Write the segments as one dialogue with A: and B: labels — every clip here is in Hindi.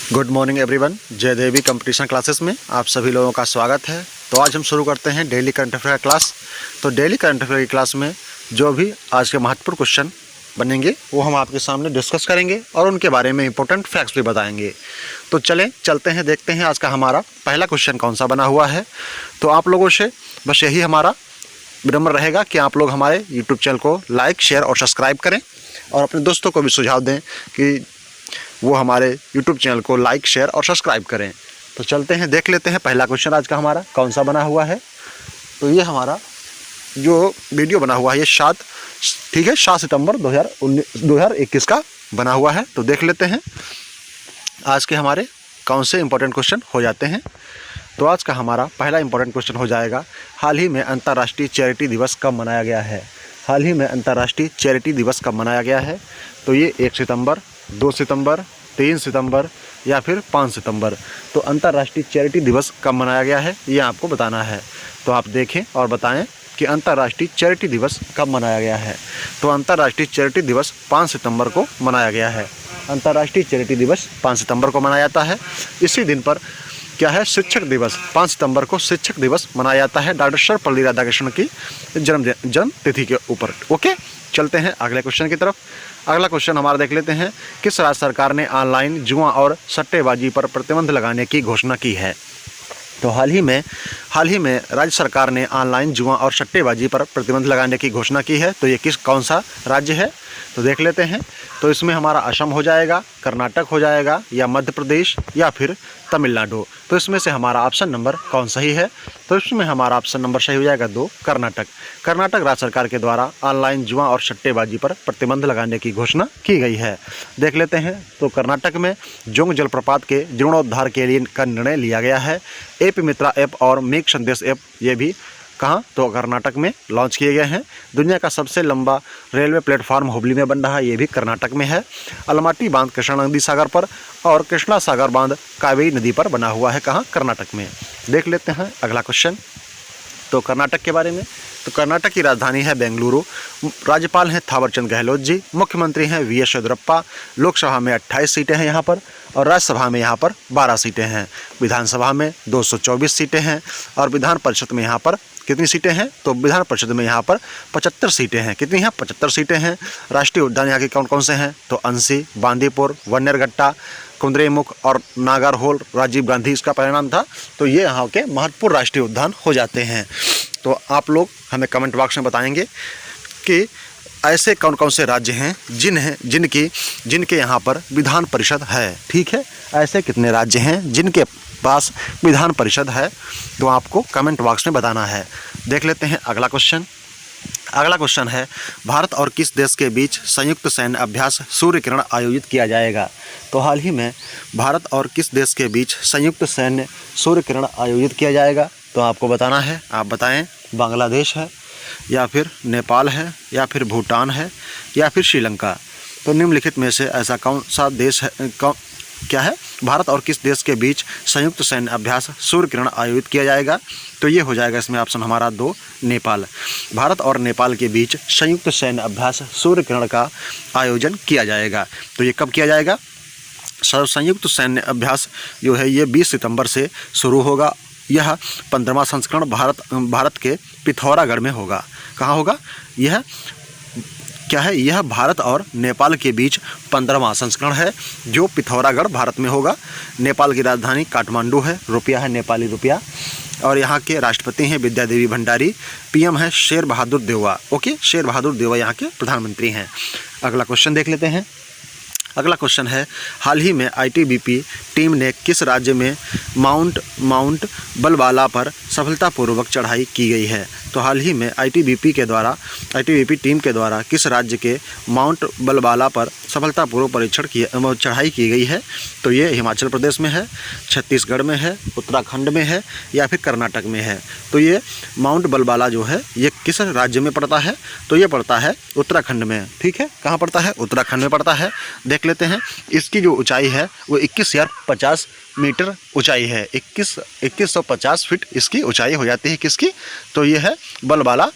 A: Good morning everyone. जय देवी कंपटीशन क्लासेस में आप सभी लोगों का स्वागत है। तो आज हम शुरू करते हैं डेली करंट अफेयर क्लास। तो डेली करंट अफेयर की क्लास में जो भी आज के महत्वपूर्ण क्वेश्चन बनेंगे वो हम आपके सामने डिस्कस करेंगे और उनके बारे में इंपॉर्टेंट फैक्ट्स भी बताएंगे। तो चलते हैं, देखते हैं आज का हमारा पहला क्वेश्चन कौन सा बना हुआ है। तो आप लोगों से बस यही हमारा विनम्र रहेगा कि आप लोग हमारे यूट्यूब चैनल को लाइक, शेयर और सब्सक्राइब करें और अपने दोस्तों को भी सुझाव दें कि वो हमारे YouTube चैनल को लाइक, शेयर और सब्सक्राइब करें। तो चलते हैं, देख लेते हैं पहला क्वेश्चन आज का हमारा कौन सा बना हुआ है। तो ये हमारा जो वीडियो बना हुआ है ये 7 सितंबर 2021 का बना हुआ है। तो देख लेते हैं आज के हमारे कौन से इंपॉर्टेंट क्वेश्चन हो जाते हैं। तो आज का हमारा पहला इंपॉर्टेंट क्वेश्चन हो जाएगा, हाल ही में अंतर्राष्ट्रीय चैरिटी दिवस कब मनाया गया है। हाल ही में अंतर्राष्ट्रीय चैरिटी दिवस कब मनाया गया है। तो ये 1 सितंबर, 2 सितंबर, 3 सितंबर या फिर 5 सितंबर। तो अंतर्राष्ट्रीय चैरिटी दिवस कब मनाया गया है ये आपको बताना है। तो आप देखें और बताएं कि अंतर्राष्ट्रीय चैरिटी दिवस कब मनाया गया है। तो अंतर्राष्ट्रीय चैरिटी दिवस 5 सितंबर को मनाया गया है। अंतर्राष्ट्रीय चैरिटी दिवस 5 सितंबर को मनाया जाता है। इसी दिन पर क्या है, शिक्षक दिवस, 5 सितंबर को शिक्षक दिवस मनाया जाता है डॉक्टर सर्वपल्ली राधाकृष्णन की जन्म तिथि के ऊपर। ओके, चलते हैं अगले क्वेश्चन की तरफ। अगला क्वेश्चन हमारा देख लेते हैं, किस राज्य सरकार ने ऑनलाइन जुआ और सट्टेबाजी पर प्रतिबंध लगाने की घोषणा की है। तो हाल ही में राज्य सरकार ने ऑनलाइन जुआ और सट्टेबाजी पर प्रतिबंध लगाने की घोषणा की है। तो ये कौन सा राज्य है तो देख लेते हैं। तो इसमें हमारा असम हो जाएगा, कर्नाटक हो जाएगा या मध्य प्रदेश या फिर तमिलनाडु। तो इसमें से हमारा ऑप्शन नंबर कौन सही है। तो इसमें हमारा ऑप्शन नंबर सही हो जाएगा 2, कर्नाटक। कर्नाटक राज्य सरकार के द्वारा ऑनलाइन जुआ और सट्टेबाजी पर प्रतिबंध लगाने की घोषणा की गई है। देख लेते हैं। तो कर्नाटक में जोंग जलप्रपात के जीर्णोद्धार के लिए का निर्णय लिया गया है। एपी मित्रा ऐप और मेघ संदेश ऐप ये भी कहाँ, तो कर्नाटक में लॉन्च किए गए हैं। दुनिया का सबसे लंबा रेलवे प्लेटफॉर्म हुबली में बन रहा है, ये भी कर्नाटक में है। अलमाटी बांध कृष्णा नदी सागर पर और कृष्णा सागर बांध कावेरी नदी पर बना हुआ है, कहाँ, कर्नाटक में। देख लेते हैं अगला क्वेश्चन तो कर्नाटक के बारे में। तो कर्नाटक की राजधानी है बेंगलुरु। राज्यपाल हैं थावरचंद गहलोत जी। मुख्यमंत्री हैं वी एस येदियुरप्पा। लोकसभा में 28 सीटें हैं यहाँ पर और राज्यसभा में यहाँ पर 12 सीटें हैं। विधानसभा में 224 सीटें हैं और विधान परिषद में यहाँ पर कितनी सीटें हैं। तो विधान परिषद में यहाँ पर 75 सीटें हैं। कितनी हैं, 75 सीटें हैं। राष्ट्रीय उद्यान यहाँ के कौन कौन से हैं। तो अंसी, बांदीपुर, वन्यरगट्टा, कुंद्रेमुख और नागरहोल। राजीव गांधी इसका परिणाम था। तो ये यहाँ के महत्वपूर्ण राष्ट्रीय उद्यान हो जाते हैं। तो आप लोग हमें कमेंट बॉक्स में बताएंगे कि ऐसे कौन कौन से राज्य हैं जिनके यहाँ पर विधान परिषद है। ठीक है, ऐसे कितने राज्य हैं जिनके पास विधान परिषद है, तो आपको कमेंट बॉक्स में बताना है। देख लेते हैं अगला क्वेश्चन। अगला क्वेश्चन है, भारत और किस देश के बीच संयुक्त सैन्य अभ्यास सूर्य किरण आयोजित किया जाएगा। तो हाल ही में भारत और किस देश के बीच संयुक्त सैन्य सूर्य किरण आयोजित किया जाएगा। तो आपको बताना है, आप बताएं। बांग्लादेश है या फिर नेपाल है या फिर भूटान है या फिर श्रीलंका। तो निम्नलिखित में से ऐसा कौन सा देश है, क्या है, भारत और किस देश के बीच संयुक्त सैन्य अभ्यास सूर्य किरण आयोजित किया जाएगा। तो ये हो जाएगा इसमें ऑप्शन हमारा 2, नेपाल। भारत और नेपाल के बीच संयुक्त सैन्य अभ्यास सूर्य किरण का आयोजन किया जाएगा। तो ये कब किया जाएगा। संयुक्त सैन्य अभ्यास जो है ये 20 सितंबर से शुरू होगा। यह 15वां संस्करण भारत के पिथौरागढ़ में होगा। कहाँ होगा, यह क्या है, यह भारत और नेपाल के बीच 15वां संस्करण है जो पिथौरागढ़ भारत में होगा। नेपाल की राजधानी काठमांडू है। रुपया है नेपाली रुपया और यहाँ के राष्ट्रपति हैं विद्या देवी भंडारी। पीएम है शेर बहादुर देउवा। ओके, शेर बहादुर देउवा यहाँ के प्रधानमंत्री हैं। अगला क्वेश्चन देख लेते हैं। अगला क्वेश्चन है, हाल ही में आईटीबीपी टीम ने किस राज्य में माउंट बलबाला पर सफलतापूर्वक चढ़ाई की गई है। तो हाल ही में आईटीबीपी टीम के द्वारा किस राज्य के माउंट बलबाला पर सफलतापूर्वक चढ़ाई की गई है। तो ये हिमाचल प्रदेश में है, छत्तीसगढ़ में है, उत्तराखंड में है या फिर कर्नाटक में है। तो ये माउंट बलबाला जो है ये किस राज्य में पड़ता है। तो ये पड़ता है उत्तराखंड में। ठीक है, कहाँ पड़ता है, उत्तराखंड में पड़ता है। देख लेते हैं। इसकी जो ऊंचाई है वो 21,050 मीटर ऊंचाई है। 2150 फीट इसकी ऊंचाई हो जाती है किसकी। तो ये है बलबाला।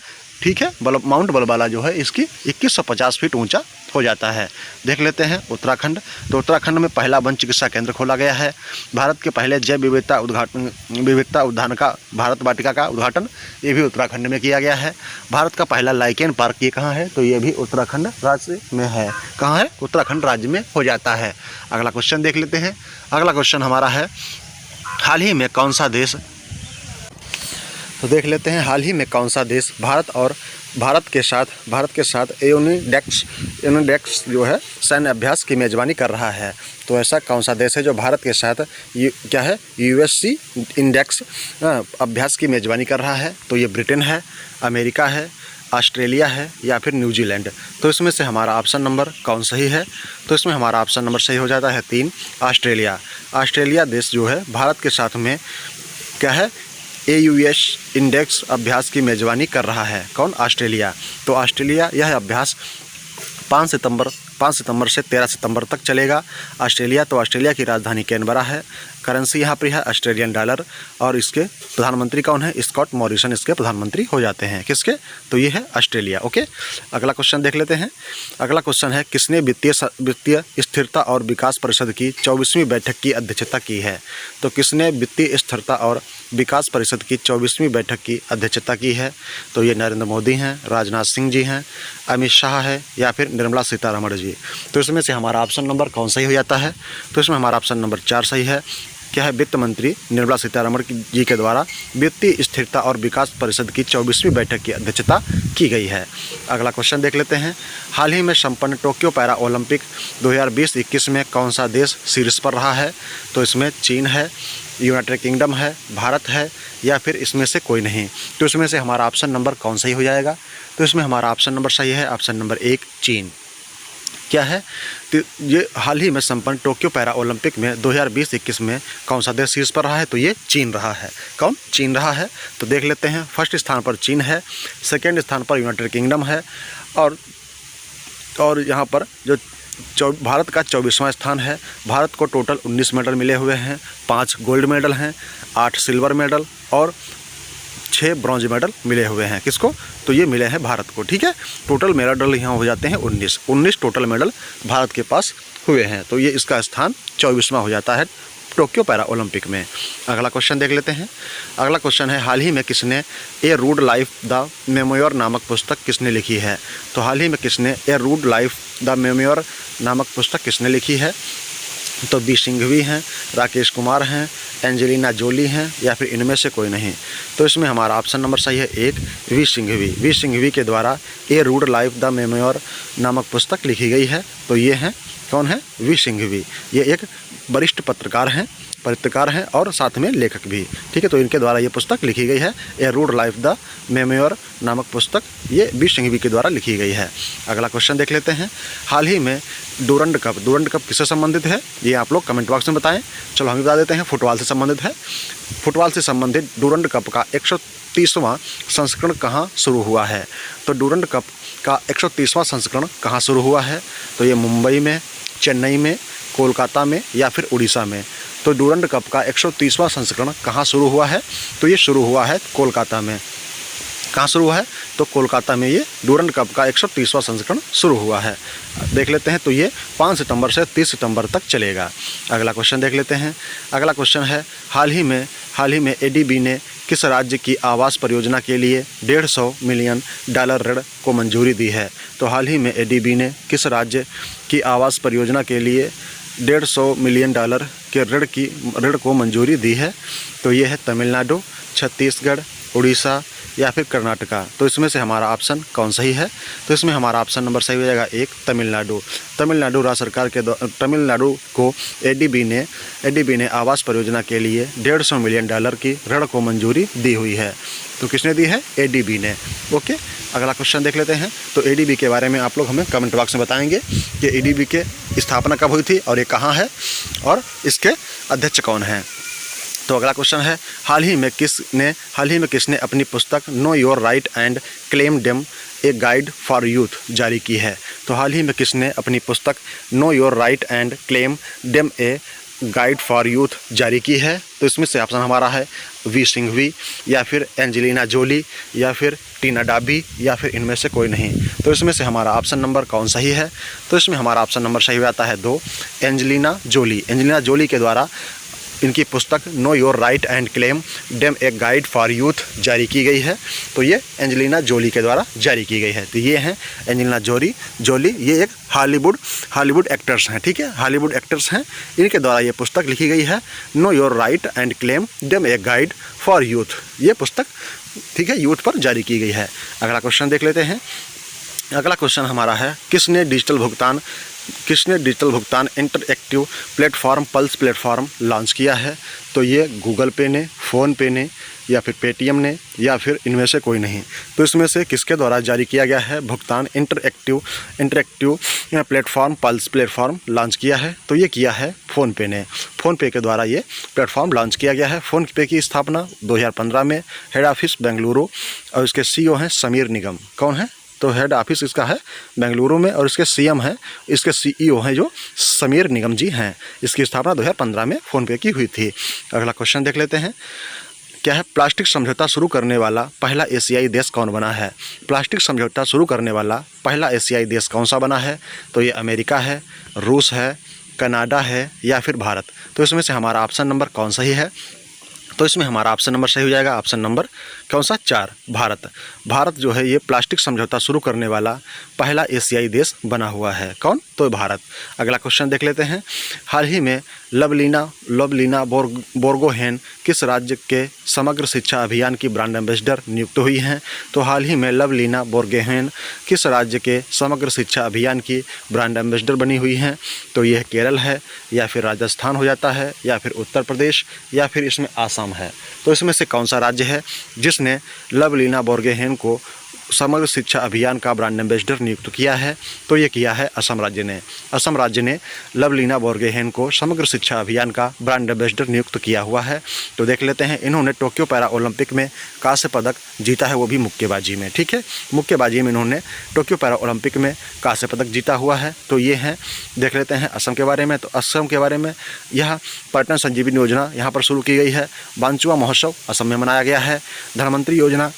A: ठीक है, माउंट बलबाला जो है इसकी 2150 फीट ऊंचा हो जाता है। देख लेते हैं उत्तराखंड। तो उत्तराखंड में पहला वन चिकित्सा केंद्र खोला गया है। भारत के पहले जैव विविधता उद्यान का भारत वाटिका का उद्घाटन ये भी उत्तराखंड में किया गया है। भारत का पहला लाइकेन पार्क ये कहाँ है, तो ये भी उत्तराखंड राज्य में है। कहाँ है, उत्तराखंड राज्य में हो जाता है। अगला क्वेश्चन देख लेते हैं। अगला क्वेश्चन हमारा है, हाल ही में कौन सा देश, तो देख लेते हैं हाल ही में कौन सा देश भारत के साथ यूनिडेक्स जो है सैन्य अभ्यास की मेज़बानी कर रहा है। तो ऐसा कौन सा देश है जो भारत के साथ क्या है यूएससी इंडेक्स अभ्यास की मेज़बानी कर रहा है, तो ये ब्रिटेन है, अमेरिका है, ऑस्ट्रेलिया है या फिर न्यूजीलैंड। तो इसमें से हमारा ऑप्शन नंबर कौन सही है, तो इसमें हमारा ऑप्शन नंबर सही हो जाता है 3 ऑस्ट्रेलिया। ऑस्ट्रेलिया देश जो है भारत के साथ में क्या है AUS इंडेक्स अभ्यास की मेज़बानी कर रहा है। कौन, ऑस्ट्रेलिया। तो ऑस्ट्रेलिया यह अभ्यास 5 सितंबर से 13 सितंबर तक चलेगा। ऑस्ट्रेलिया, तो ऑस्ट्रेलिया की राजधानी कैनबरा है। करेंसी यहाँ पर है ऑस्ट्रेलियन डॉलर और इसके प्रधानमंत्री कौन है, स्कॉट मॉरिसन इसके प्रधानमंत्री हो जाते हैं। किसके, तो ये है ऑस्ट्रेलिया। ओके, अगला क्वेश्चन देख लेते हैं। अगला क्वेश्चन है, किसने वित्तीय स्थिरता और विकास परिषद की 24वीं बैठक की अध्यक्षता की है। तो किसने वित्तीय स्थिरता और विकास परिषद की 24वीं बैठक की अध्यक्षता की है, तो ये नरेंद्र मोदी हैं, राजनाथ सिंह जी हैं, अमित शाह है या फिर निर्मला सीतारमण जी। तो इसमें से हमारा ऑप्शन नंबर कौन सही हो जाता है, तो इसमें हमारा ऑप्शन नंबर 4 सही है। क्या है, वित्त मंत्री निर्मला सीतारमण जी के द्वारा वित्तीय स्थिरता और विकास परिषद की 24वीं बैठक की अध्यक्षता की गई है। अगला क्वेश्चन देख लेते हैं। हाल ही में संपन्न टोक्यो पैरा ओलंपिक 2020-21 में कौन सा देश शीर्ष पर रहा है, तो इसमें चीन है, यूनाइटेड किंगडम है, भारत है या फिर इसमें से कोई नहीं। तो इसमें से हमारा ऑप्शन नंबर कौन सही हो जाएगा, तो इसमें हमारा ऑप्शन नंबर सही है, ऑप्शन नंबर 1 चीन। क्या है, तो ये हाल ही में संपन्न टोक्यो पैरा ओलंपिक में 2020-21 में कौन सा देश शीर्ष पर रहा है, तो ये चीन रहा है। कौन, चीन रहा है। तो देख लेते हैं, फर्स्ट स्थान पर चीन है, सेकेंड स्थान पर यूनाइटेड किंगडम है और यहाँ पर जो भारत का 24वां स्थान है। भारत को टोटल 19 मेडल मिले हुए हैं, 5 गोल्ड मेडल हैं, 8 सिल्वर मेडल और 6 ब्रॉन्ज मेडल मिले हुए हैं। किसको, तो ये मिले हैं भारत को। ठीक है, टोटल मेडल यहाँ हो जाते हैं 19 टोटल मेडल भारत के पास हुए हैं। तो ये इसका स्थान 24वां हो जाता है टोक्यो पैरा ओलंपिक में। अगला क्वेश्चन देख लेते हैं। अगला क्वेश्चन है, हाल ही में किसने ए रूड लाइफ द मेमोयर नामक पुस्तक किसने लिखी है। तो हाल ही में किसने ए रूड लाइफ द मेमोयर नामक पुस्तक किसने लिखी है, तो बी सिंघवी हैं, राकेश कुमार हैं, एंजेलिना जोली हैं या फिर इनमें से कोई नहीं। तो इसमें हमारा ऑप्शन नंबर सही है 1 वी सिंघवी के द्वारा ए रूड लाइफ द मेमोयर नामक पुस्तक लिखी गई है। तो ये हैं, कौन है, वी सिंघवी। ये एक वरिष्ठ पत्रकार हैं और साथ में लेखक भी। ठीक है, तो इनके द्वारा ये पुस्तक लिखी गई है, ए रूड लाइफ द मेमोयर नामक पुस्तक ये बी सिंघवी के द्वारा लिखी गई है। अगला क्वेश्चन देख लेते हैं। हाल ही में डूरंड कप किससे संबंधित है, ये आप लोग कमेंट बॉक्स में बताएं। चलो हम बता देते हैं, फुटबॉल से संबंधित है। फुटबॉल से संबंधित डूरंड कप का 130वां संस्करण कहाँ शुरू हुआ है। तो डूरंड कप का 130वां संस्करण कहाँ शुरू हुआ है, तो ये मुंबई में, चेन्नई में, कोलकाता में या फिर उड़ीसा में। तो डूरंड कप का 130वां संस्करण कहाँ शुरू हुआ है, तो ये शुरू हुआ है कोलकाता में। कहाँ शुरू हुआ है, तो कोलकाता में ये डूरंड कप का 130वां संस्करण शुरू हुआ है। देख लेते हैं, तो ये 5 सितंबर से 30 सितंबर तक चलेगा। अगला क्वेश्चन देख लेते हैं। अगला क्वेश्चन है, हाल ही में ADB ने किस राज्य की आवास परियोजना के लिए $150 मिलियन ऋण को मंजूरी दी है। तो हाल ही में ADB ने किस राज्य की आवास परियोजना के लिए $150 मिलियन के ऋण को मंजूरी दी है। तो ये है तमिलनाडु, छत्तीसगढ़, उड़ीसा या फिर कर्नाटका। तो इसमें से हमारा ऑप्शन कौन सही है, तो इसमें हमारा ऑप्शन नंबर सही हो जाएगा 1 तमिलनाडु राज्य सरकार के तमिलनाडु को ADB ने आवास परियोजना के लिए $150 मिलियन की ऋण को मंजूरी दी हुई है। तो किसने दी है, ADB ने। ओके, अगला क्वेश्चन देख लेते हैं। तो ADB के बारे में आप लोग हमें कमेंट बॉक्स में बताएंगे कि ADB के स्थापना कब हुई थी और ये कहाँ है और इसके अध्यक्ष कौन हैं। तो अगला क्वेश्चन है, हाल ही में किसने अपनी पुस्तक know your right and claim them a guide for youth जारी की है। तो हाल ही में किसने अपनी पुस्तक know your right and claim them a guide for youth जारी की है? तो इसमें से ऑप्शन हमारा है वी सिंघवी, या फिर एंजेलिना जोली, या फिर टीना डाबी, या फिर इनमें से कोई नहीं। तो इसमें से हमारा ऑप्शन नंबर कौन सही है? तो इसमें हमारा ऑप्शन नंबर सही आता है 2, एंजेलिना जोली। एंजेलिना जोली के द्वारा इनकी पुस्तक know your right and claim them a guide for youth जारी की गई है। तो ये एंजेलिना जोली के द्वारा जारी की गई है। तो ये हैं एंजेलिना जोली, ये एक हॉलीवुड एक्टर्स हैं, ठीक है, हॉलीवुड एक्टर्स हैं। इनके द्वारा ये पुस्तक लिखी गई है, know your right and claim them a guide for youth. ये पुस्तक, ठीक है, यूथ पर जारी की गई है। अगला क्वेश्चन देख लेते हैं। अगला क्वेश्चन हमारा है, किसने डिजिटल भुगतान interactive platform pulse platform launch किया है? तो ये गूगल पे ने, फ़ोनपे ने, या फिर पेटीएम ने, या फिर इनमें से कोई नहीं। तो इसमें से किसके द्वारा जारी किया गया है भुगतान interactive platform pulse platform launch किया है? तो ये किया है फ़ोनपे ने। फ़ोनपे के द्वारा ये प्लेटफॉर्म लॉन्च किया गया है। फ़ोनपे की स्थापना 2015 में, हेड ऑफिस बेंगलुरु, और इसके CEO हैं समीर निगम। कौन है? तो हेड ऑफिस इसका है बेंगलुरु में, और इसके CM हैं, इसके CEO हैं जो समीर निगम जी हैं। इसकी स्थापना 2015 में फ़ोनपे की हुई थी। अगला क्वेश्चन देख लेते हैं। क्या है, प्लास्टिक समझौता शुरू करने वाला पहला एशियाई देश कौन बना है? प्लास्टिक समझौता शुरू करने वाला पहला एशियाई देश कौन सा बना है? तो ये अमेरिका है, रूस है, कनाडा है, या फिर भारत। तो इसमें से हमारा ऑप्शन नंबर कौन सही है? तो इसमें हमारा ऑप्शन नंबर सही हो जाएगा, ऑप्शन नंबर कौन सा? 4, भारत। भारत जो है ये प्लास्टिक समझौता शुरू करने वाला पहला एशियाई देश बना हुआ है। कौन? तो भारत। अगला क्वेश्चन देख लेते हैं। हाल ही में लवलीना बोर्गोहेन किस राज्य के समग्र शिक्षा अभियान की ब्रांड एम्बेसडर नियुक्त हुई हैं? तो हाल ही में लवलीना बोर्गोहेन किस राज्य के समग्र शिक्षा अभियान की ब्रांड एम्बेसडर बनी हुई हैं? तो यह केरल है, या फिर राजस्थान हो जाता है, या फिर उत्तर प्रदेश, या फिर इसमें आसाम है। तो इसमें से कौन सा राज्य है जिसने लवलीना बोर्गोहेन को समग्र शिक्षा अभियान का ब्रांड एम्बेसडर नियुक्त किया है? तो ये किया है असम राज्य ने। असम राज्य ने लवलीना बोर्गोहेन को समग्र शिक्षा अभियान का ब्रांड एम्बेसडर नियुक्त किया हुआ है। तो देख लेते हैं, इन्होंने टोक्यो पैरा ओलंपिक में कांस्य पदक जीता है, वो भी मुक्केबाजी में, ठीक है, मुक्केबाजी में इन्होंने टोक्यो पैरा ओलंपिक में कांस्य पदक जीता हुआ है। तो ये हैं, देख लेते हैं असम के बारे में। तो असम के बारे में, यह पर्यटन संजीवनी योजना यहाँ पर शुरू की गई है। बांचुआ महोत्सव असम में मनाया गया है। धनवंतरी योजना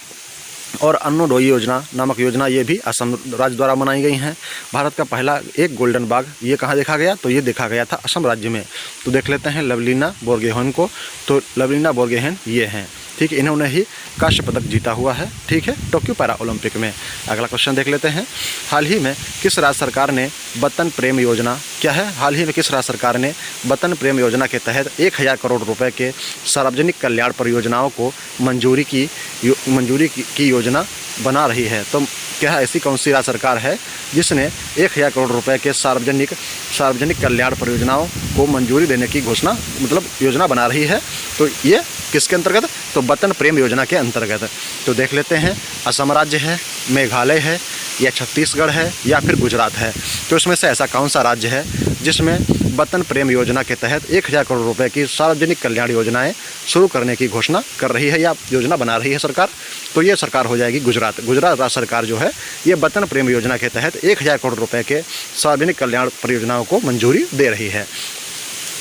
A: और अन्नोदय योजना नामक योजना ये भी असम राज्य द्वारा बनाई गई हैं। भारत का पहला एक गोल्डन बाग ये कहाँ देखा गया? तो ये देखा गया था असम राज्य में। तो देख लेते हैं लवलीना बोर्गोहेन को। तो लवलीना बोर्गोहेन ये हैं, ठीक है, इन्होंने ही कांस्य पदक जीता हुआ है, ठीक है, टोक्यो पैरा ओलंपिक में। अगला क्वेश्चन देख लेते हैं। हाल ही में किस राज्य सरकार ने वतन प्रेम योजना, क्या है, हाल ही में किस राज्य सरकार ने वतन प्रेम योजना के तहत 1000 करोड़ रुपए के सार्वजनिक कल्याण परियोजनाओं को मंजूरी की योजना बना रही है? तो क्या है, ऐसी कौन सी राज्य सरकार है जिसने 1000 करोड़ रुपए के सार्वजनिक कल्याण परियोजनाओं को मंजूरी देने की घोषणा, मतलब योजना बना रही है? तो ये किसके अंतर्गत? तो वतन प्रेम योजना के अंतर्गत। तो देख लेते हैं, असम राज्य है, मेघालय है, या छत्तीसगढ़ है, या फिर गुजरात है। तो इसमें से ऐसा कौन सा राज्य है जिसमें वतन प्रेम योजना के तहत 1000 करोड़ रुपए की सार्वजनिक कल्याण योजनाएं शुरू करने की घोषणा कर रही है या योजना बना रही है सरकार? तो ये सरकार हो जाएगी गुजरात। गुजरात राज्य सरकार जो है ये वतन प्रेम योजना के तहत 1000 करोड़ रुपए के सार्वजनिक कल्याण परियोजनाओं को मंजूरी दे रही है।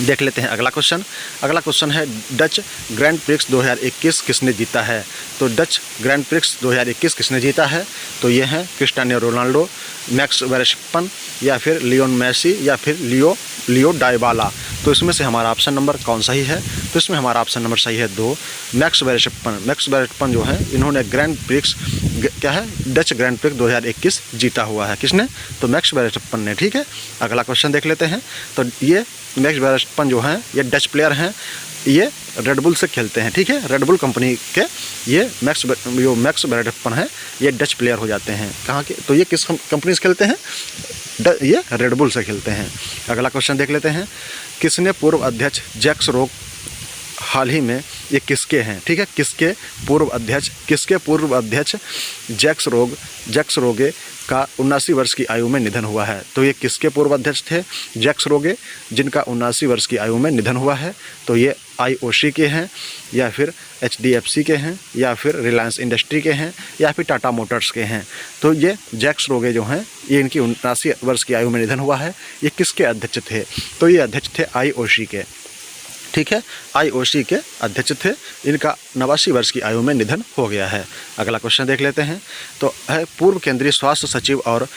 A: देख लेते हैं अगला क्वेश्चन है, डच ग्रैंड प्रिक्स 2021 किसने जीता है? तो डच ग्रैंड प्रिक्स 2021 किसने जीता है? तो ये हैं क्रिस्टियानो रोनाल्डो, मैक्स वर्स्टैपन, या फिर लियोन मेसी, या फिर लियो डायबाला। तो इसमें से हमारा ऑप्शन नंबर कौन सही है? तो इसमें हमारा ऑप्शन नंबर सही है 2, मैक्स वर्स्टैपन जो है इन्होंने ग्रैंड प्रिक्स, क्या है, डच ग्रैंड प्रिक्स 2021 जीता हुआ है। किसने? तो मैक्स वर्स्टैपन ने, ठीक है। अगला क्वेश्चन देख लेते हैं। तो ये मैक्स वर्स्टैपन जो हैं ये डच प्लेयर हैं, ये रेडबुल से खेलते हैं, ठीक है, रेडबुल कंपनी के ये मैक्स वर्स्टैपन है, ये डच प्लेयर हो जाते हैं। कहाँ के? तो ये किस कंपनी से खेलते हैं? ये रेडबुल से खेलते हैं। अगला क्वेश्चन देख लेते हैं। किसने पूर्व अध्यक्ष जैक्स रोग, हाल ही में ये किसके हैं, ठीक है, किसके पूर्व अध्यक्ष जैक्स रोगे का 79 वर्ष की आयु में निधन हुआ है? तो ये किसके पूर्व अध्यक्ष थे? जैक्स रोगे, जिनका 79 वर्ष की आयु में निधन हुआ है। तो ये IOC के हैं, या फिर HDFC के हैं, या फिर रिलायंस इंडस्ट्री के हैं, या फिर टाटा मोटर्स के हैं। तो ये जैक्स रोगे जो हैं ये इनकी 79 वर्ष की आयु में निधन हुआ है। ये किसके अध्यक्ष थे? तो ये अध्यक्ष थे IOC के, ठीक है, IOC के अध्यक्ष थे। इनका 89 वर्ष की आयु में निधन हो गया है। अगला क्वेश्चन देख लेते हैं। तो है पूर्व केंद्रीय स्वास्थ्य सचिव और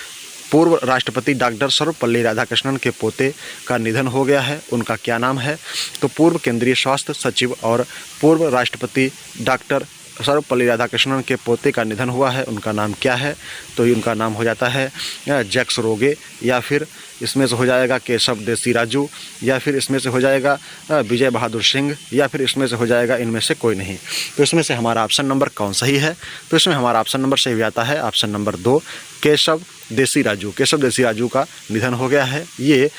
A: पूर्व राष्ट्रपति डॉक्टर सर्वपल्ली राधाकृष्णन के पोते का निधन हो गया है, उनका क्या नाम है? तो पूर्व केंद्रीय स्वास्थ्य सचिव और पूर्व राष्ट्रपति डॉक्टर सर्वपल्ली राधाकृष्णन के पोते का निधन हुआ है, उनका नाम क्या है? तो उनका नाम हो जाता है जैक्स रोगे, या फिर इसमें से हो जाएगा केशव देसी राजू, या फिर इसमें से हो जाएगा विजय बहादुर सिंह, या फिर इसमें से हो जाएगा इनमें से कोई नहीं। तो इसमें से हमारा ऑप्शन नंबर कौन सही है? तो इसमें हमारा ऑप्शन नंबर सही आता है ऑप्शन नंबर 2, केशव देसी राजू। केशव देसी राजू का निधन हो गया है। ये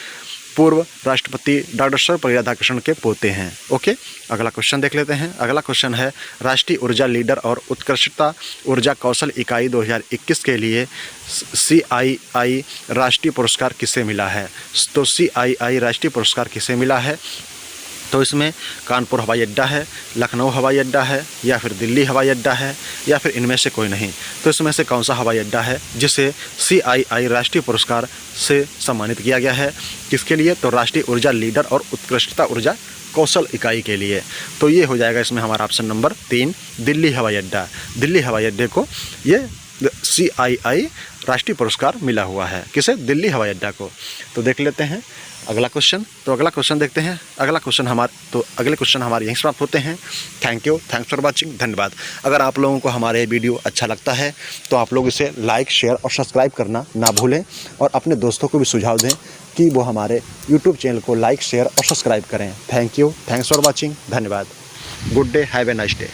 A: पूर्व राष्ट्रपति डॉक्टर सर्वपल्ली राधाकृष्णन के पोते हैं। ओके, अगला क्वेश्चन देख लेते हैं। अगला क्वेश्चन है राष्ट्रीय ऊर्जा लीडर और उत्कृष्टता ऊर्जा कौशल इकाई 2021 के लिए CII राष्ट्रीय पुरस्कार किसे मिला है? तो CII राष्ट्रीय पुरस्कार किसे मिला है? तो इसमें कानपुर हवाई अड्डा है, लखनऊ हवाई अड्डा है, या फिर दिल्ली हवाई अड्डा है, या फिर इनमें से कोई नहीं। तो इसमें से कौन सा हवाई अड्डा है जिसे CII राष्ट्रीय पुरस्कार से सम्मानित किया गया है? किसके लिए? तो राष्ट्रीय ऊर्जा लीडर और उत्कृष्टता ऊर्जा कौशल इकाई के लिए। तो ये हो जाएगा इसमें हमारा ऑप्शन नंबर 3, दिल्ली हवाई अड्डा। दिल्ली हवाई अड्डे को ये CII राष्ट्रीय पुरस्कार मिला हुआ है। किसे? दिल्ली हवाई अड्डा को। तो देख लेते हैं अगला क्वेश्चन। तो अगला क्वेश्चन देखते हैं। अगले क्वेश्चन हमारे यहीं समाप्त होते हैं। Thank you, thanks for watching, धन्यवाद। अगर आप लोगों को हमारे वीडियो अच्छा लगता है तो आप लोग इसे लाइक, शेयर और सब्सक्राइब करना ना भूलें, और अपने दोस्तों को भी सुझाव दें कि वो हमारे यूट्यूब चैनल को लाइक, शेयर और सब्सक्राइब करें। Thank you, thanks for watching, धन्यवाद। Good day, have a nice day.